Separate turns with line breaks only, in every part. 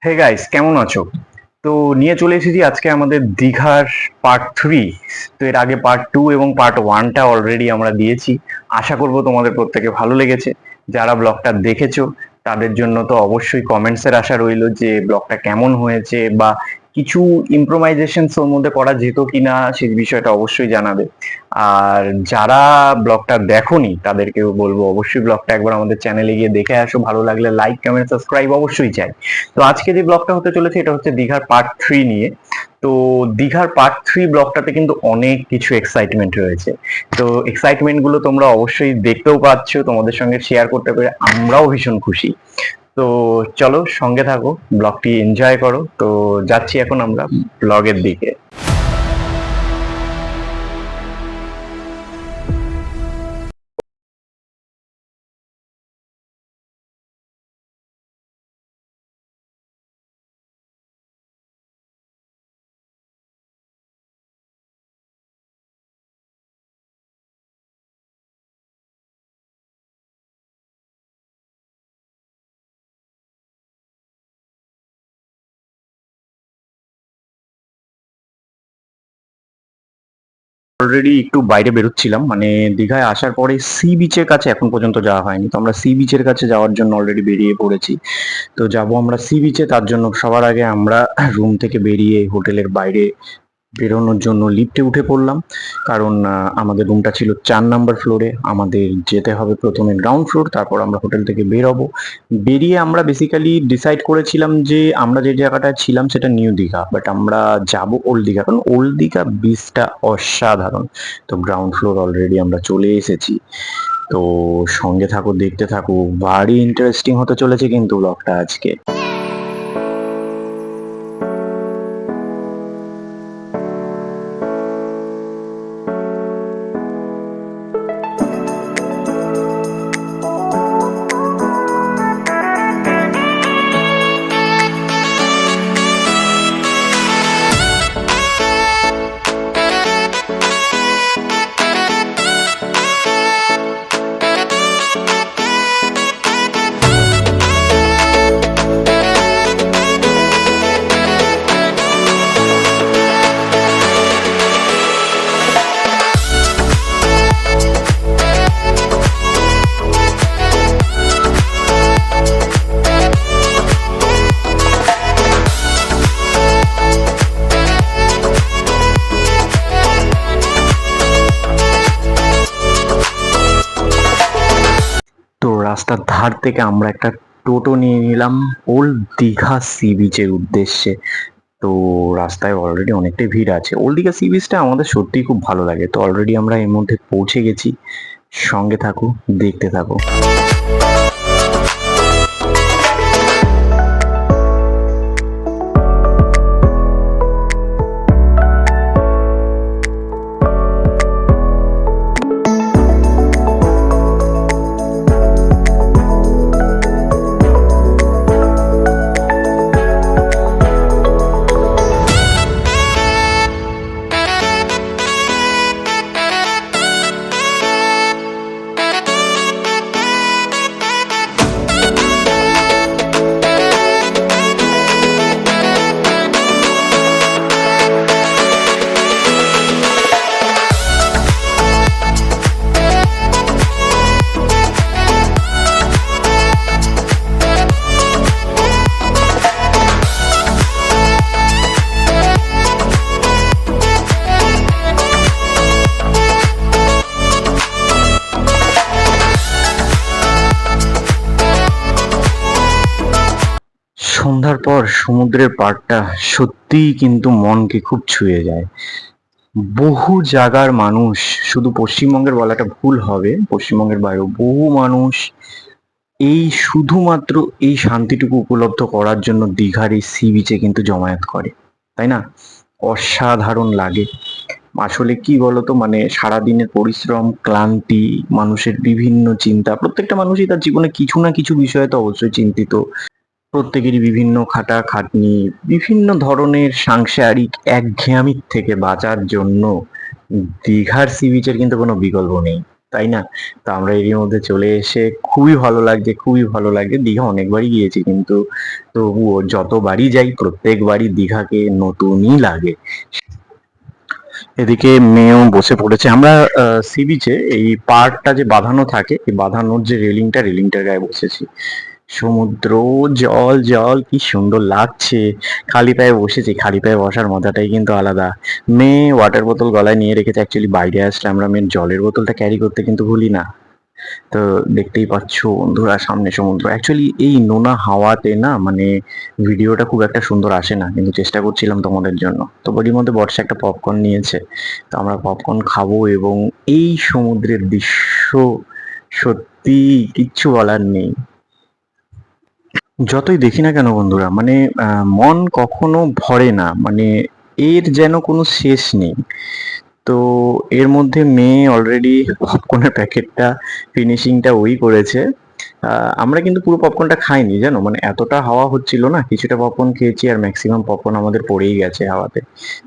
Hey guys, কেমন আছো? তো নিয়ে চলে এসেছি আজকে আমাদের দীঘার পার্ট 3। তো এর আগে পার্ট 2 এবং পার্ট 1টা অলরেডি আমরা দিয়েছি। আশা করব তোমাদের প্রত্যেকে ভালো লেগেছে। যারা ব্লগটা দেখেছো তাদের জন্য তো অবশ্যই কমেন্টসের আশা রইলো যে ব্লগটা কেমন হয়েছে, বা কিছু ইম্প্রোভাইজেশনস ওর মধ্যে করা যেত কিনা সেই বিষয়টা অবশ্যই জানাবে। আর যারা ব্লগটা দেখোনি তাদেরকেও বলবো অবশ্যই ব্লগটা একবার আমাদের চ্যানেলে গিয়ে দেখে আসো। ভালো লাগলে লাইক, কমেন্ট, সাবস্ক্রাইব অবশ্যই চাই। তো আজকে যে ব্লগটা হতে চলেছে এটা হচ্ছে দীঘার পার্ট 3 নিয়ে। তো দীঘার পার্ট 3 ব্লগটাতে কিন্তু অনেক কিছু এক্সাইটমেন্ট রয়েছে। তো এক্সাইটমেন্ট গুলো তোমরা অবশ্যই দেখতেও পাচ্ছ, তোমাদের সঙ্গে শেয়ার করতে পেরে আমরাও ভীষণ খুশি। তো চলো সঙ্গে থাকো, ব্লগটি এনজয় করো। তো যাচ্ছি এখন আমরা ব্লগের দিকে। অলরেডি একটু বাইরে বেরোচ্ছিলাম, মানে দীঘায় আসার পরে সি বিচের কাছে এখন পর্যন্ত যাওয়া হয়নি। তো আমরা সি বিচের কাছে যাওয়ার জন্য অলরেডি বেরিয়ে পড়েছি। তো যাব আমরা সি বিচে, তার জন্য সবার আগে আমরা রুম থেকে বেরিয়ে হোটেলের বাইরে বেরোনোর জন্য লিফটে উঠে পড়লাম। কারণ আমাদের রুমটা ছিল 4 নম্বর ফ্লোরে, আমাদের যেতে হবে প্রথমে গ্রাউন্ড ফ্লোর, তারপর আমরা হোটেল থেকে বেরোবো। বেরিয়ে আমরা বেসিক্যালি ডিসাইড করেছিলাম যে আমরা যে জায়গাটায় ছিলাম সেটা নিউ দীঘা, বাট আমরা যাব ওল্ড দীঘা, কারণ ওল্ড দীঘা বিচটা অসাধারণ। তো গ্রাউন্ড ফ্লোর অলরেডি আমরা চলে এসেছি। তো সঙ্গে থাকো, দেখতে থাকো, ভারী ইন্টারেস্টিং হতে চলেছে কিন্তু ব্লগটা আজকে। তো রাস্তার ধার থেকে আমরা একটা টোটো নিয়ে নিলাম ওল্ড দীঘা সি বিচের উদ্দেশ্যে। তো রাস্তায় অলরেডি অনেকটাই ভিড় আছে। ওল্ড দীঘা সি বিচটা আমাদের সত্যিই খুব ভালো লাগে। তো অলরেডি আমরা এর মধ্যে পৌঁছে গেছি। সঙ্গে থাকো, দেখতে থাকো। সন্ধ্যার পর সমুদ্রের পাড়টা সত্যিই কিন্তু মনকে খুব ছুঁয়ে যায়। বহু জায়গার মানুষ, শুধু পশ্চিমবঙ্গের বলাটা ভুল হবে, পশ্চিমবঙ্গের বাইরেও বহু মানুষ এই শুধুমাত্র এই শান্তিটুকু উপলব্ধ করার জন্য দীঘার এই সি বিচে কিন্তু জমায়েত করে, তাই না? অসাধারণ লাগে। আসলে কি বলতো, মানে সারাদিনের পরিশ্রম, ক্লান্তি, মানুষের বিভিন্ন চিন্তা, প্রত্যেকটা মানুষই তার জীবনে কিছু না কিছু বিষয়ে তো অবশ্যই চিন্তিত। প্রত্যেকেরই বিভিন্ন খাটাখাটনি, বিভিন্ন ধরনের সাংসারিক একঘেয়ামির থেকে বাঁচার জন্য দীঘার সি বিচের কিন্তু কোনো বিকল্প নেই। তাই না? তো আমরা এরই মধ্যে চলে এসে খুবই ভালো লাগছে, খুবই ভালো লাগছে। দীঘা অনেকবারই গিয়েছি, কিন্তু তবুও যতবারই যাই প্রত্যেকবারই দীঘাকে নতুনই লাগে। এদিকে মেয়েও বসে পড়েছে। আমরা সি বিচে এই পাড়টা যে বাঁধানো থাকে, এই বাঁধানোর যে রেলিংটার গায়ে বসেছি। সমুদ্র, জল জল, কি সুন্দর লাগছে। খালি পায়ে বসেছি, খালি পায়ে বসার মজাটাই কিন্তু আলাদা। মেয়ে ওয়াটার বোতল গলায় নিয়ে রেখেছে, অ্যাকচুয়ালি বাইরে আসলে আমরা মেয়ের জলের বোতলটা ক্যারি করতে কিন্তু ভুলি না। তো দেখতেই পাচ্ছ বন্ধুরা সামনে সমুদ্র। অ্যাকচুয়ালি এই নোনা হাওয়াতে না মানে ভিডিওটা খুব একটা সুন্দর আসে না, কিন্তু চেষ্টা করছিলাম তোমাদের জন্য। তো বডির মধ্যে বর্ষা একটা পপকর্ন নিয়েছে, তো আমরা পপকর্ন খাবো এবং এই সমুদ্রের দৃশ্য সত্যি কিচ্ছু বলার নেই। যতই দেখি না কেন বন্ধুরা, মানে মন কখনো ভরে না, মানে এর যেন কোনো শেষ নেই। তো এর মধ্যে মেয়ে অলরেডি পপকর্নের প্যাকেটটা ফিনিশিংটা ওই করেছে। আমরা কিন্তু পুরো পপকর্নটা খাইনি জানো, মানে এতটা হাওয়া হচ্ছিল না, কিছুটা পপকর্ন খেয়েছি আর ম্যাক্সিমাম পপকর্ন আমাদের পড়েই গেছে হাওয়াতে।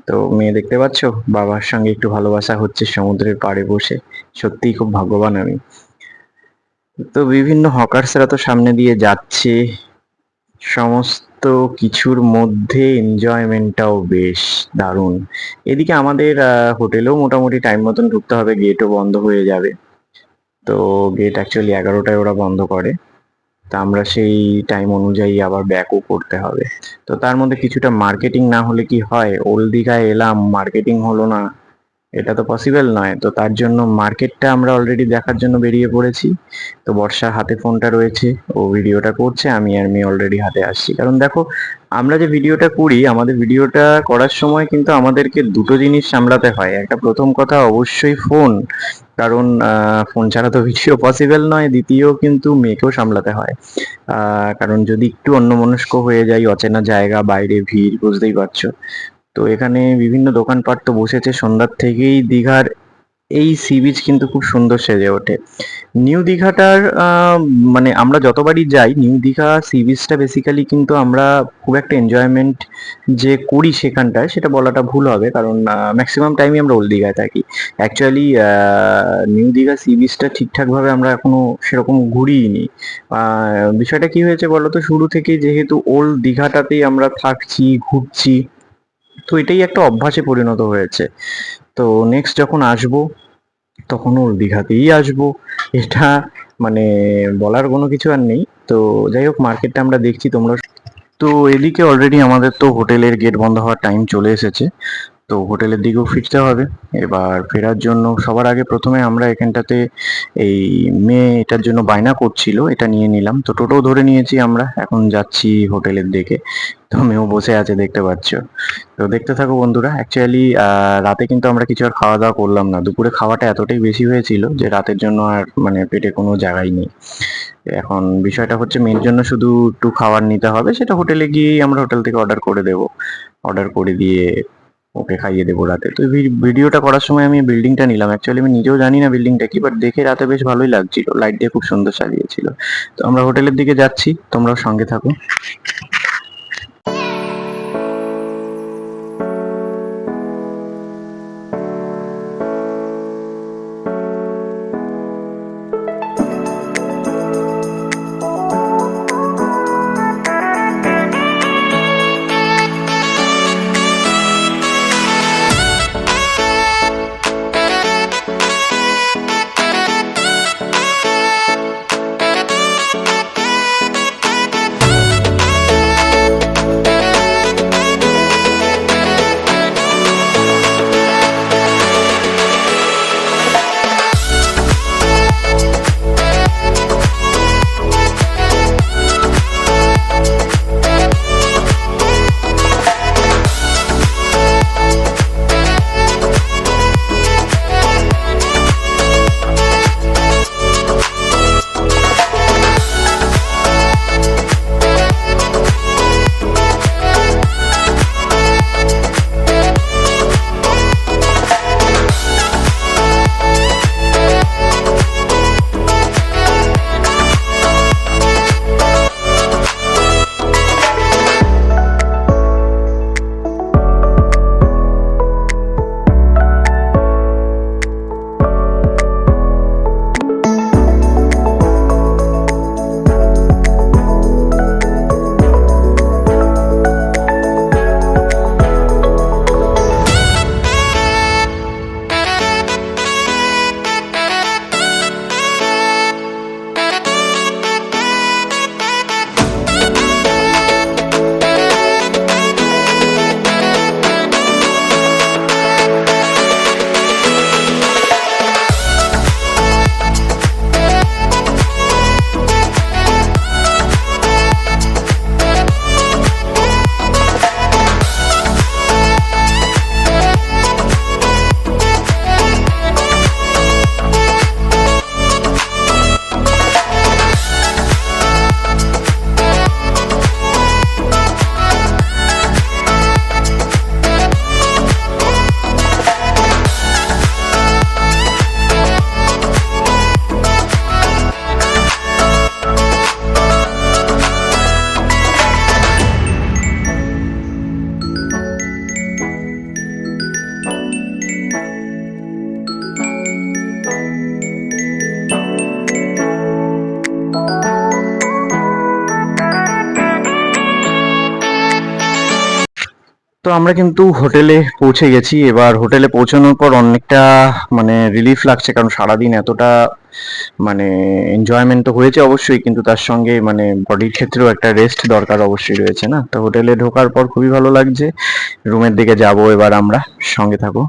তো মেয়ে দেখতে পাচ্ছ বাবার সঙ্গে একটু ভালোবাসা হচ্ছে সমুদ্রের পাড়ে বসে। সত্যিই খুব ভাগ্যবান আমি। তো বিভিন্ন হকার্সরা তো সামনে দিয়ে যাচ্ছে, সমস্ত কিছুর মধ্যে এনজয়মেন্টটাও বেশ দারুণ। এদিকে আমাদের হোটেলেও মোটামুটি টাইম মতন ঢুকতে হবে, গেটও বন্ধ হয়ে যাবে। তো গেট অ্যাকচুয়ালি 11টায় ওরা বন্ধ করে। তা আমরা সেই টাইম অনুযায়ী আবার ব্যাকও করতে হবে। তো তার মধ্যে কিছুটা মার্কেটিং না হলে কি হয়, ওল্ড দীঘায় এলাম মার্কেটিং হলো না, এটা তো পসিবল নয়। তো তার জন্য মার্কেটটা আমরা অলরেডি দেখার জন্য বেরিয়ে পড়েছি। তো বর্ষার হাতে ফোনটা রয়েছে, ও ভিডিওটা করছে, আমি আর মেয়ে অলরেডি হাতে আসছি। কারণ দেখো আমরা যে ভিডিওটা করি, আমাদের ভিডিওটা করার সময় কিন্তু আমাদেরকে দুটো জিনিস সামলাতে হয়। একটা প্রথম কথা অবশ্যই ফোন, কারণ ফোন ছাড়া তো ভিডিও পসিবল নয়। দ্বিতীয় কিন্তু মেয়েকেও সামলাতে হয়, কারণ যদি একটু অন্যমনস্ক হয়ে যাই, অচেনা জায়গা, বাইরে ভিড়, বুঝতেই পারছো। তো এখানে বিভিন্ন দোকানপাট তো বসেছে সন্ধ্যার থেকেই। দীঘার এই সি বিচ কিন্তু খুব সুন্দর সেজে ওঠে। নিউ দীঘাটার মানে আমরা যতবারই যাই নিউ দীঘা সি বিচটা বেসিক্যালি কিন্তু আমরা খুব একটা এনজয়মেন্ট যে করি সেখানটায় সেটা বলাটা ভুল হবে, কারণ ম্যাক্সিমাম টাইমই আমরা ওল্ড দীঘায় থাকি। অ্যাকচুয়ালি নিউ দীঘা সি বিচটা ঠিকঠাকভাবে আমরা এখনো সেরকম ঘুরিইনি। বিষয়টা কি হয়েছে বলতো, শুরু থেকেই যেহেতু ওল্ড দীঘাটাতেই আমরা থাকছি, ঘুরছি, তো এটাই একটা অভ্যাসে পরিণত হয়েছে। তো নেক্সট যখন আসবো তখন ওল্ড দীঘাতেই আসবো, এটা মানে বলার কোনো কিছু আর নেই। তো যাই হোক, মার্কেটটা আমরা দেখছি, তোমরা। তো এদিকে অলরেডি আমাদের তো হোটেলের গেট বন্ধ হওয়ার টাইম চলে এসেছে, তো হোটেলের দিকেও ফিরতে হবে। এবার ফেরার জন্য সবার আগে প্রথমে আমরা এখানটাতে এই মেয়ে এটার জন্য বায়না করছিল, এটা নিয়ে নিলাম। তো টোটো ধরে নিয়েছি আমরা, এখন যাচ্ছি হোটেলের দিকে। তো মেয়েও বসে আছে দেখতে পাচ্ছ। তো দেখতে থাকো বন্ধুরা। অ্যাকচুয়ালি রাতে কিন্তু আমরা কিছু আর খাওয়া দাওয়া করলাম না, দুপুরে খাওয়াটা এতটাই বেশি হয়েছিল যে রাতের জন্য আর মানে পেটে কোনো জায়গাই নেই। এখন বিষয়টা হচ্ছে মেয়ের জন্য শুধু একটু খাবার নিতে হবে, সেটা হোটেলে গিয়েই আমরা হোটেল থেকে অর্ডার করে দেবো। অর্ডার করে দিয়ে ওকে খাইয়ে দেবো রাতে। তো ভিডিওটা করার সময় আমি বিল্ডিংটা নিলাম, অ্যাকচুয়ালি আমি নিজেও জানি না বিল্ডিংটা কি, বাট দেখে রাতে বেশ ভালোই লাগছিল, লাইট দিয়ে খুব সুন্দর সাজিয়েছিল। তো আমরা হোটেলের দিকে যাচ্ছি, তোমরাও সঙ্গে থাকো। তো আমরা কিন্তু হোটেলে পৌঁছে গেছি। এবার হোটেলে পৌঁছানোর পর অনেকটা মানে রিলিফ লাগছে, কারণ সারাদিন এতটা মানে এনজয়মেন্ট তো হয়েছে অবশ্যই, কিন্তু তার সঙ্গে মানে বডির ক্ষেত্রেও একটা রেস্ট দরকার অবশ্যই রয়েছে না। তো হোটেলে ঢোকার পর খুবই ভালো লাগছে। রুমের দিকে যাব এবার আমরা, সঙ্গে থাকো।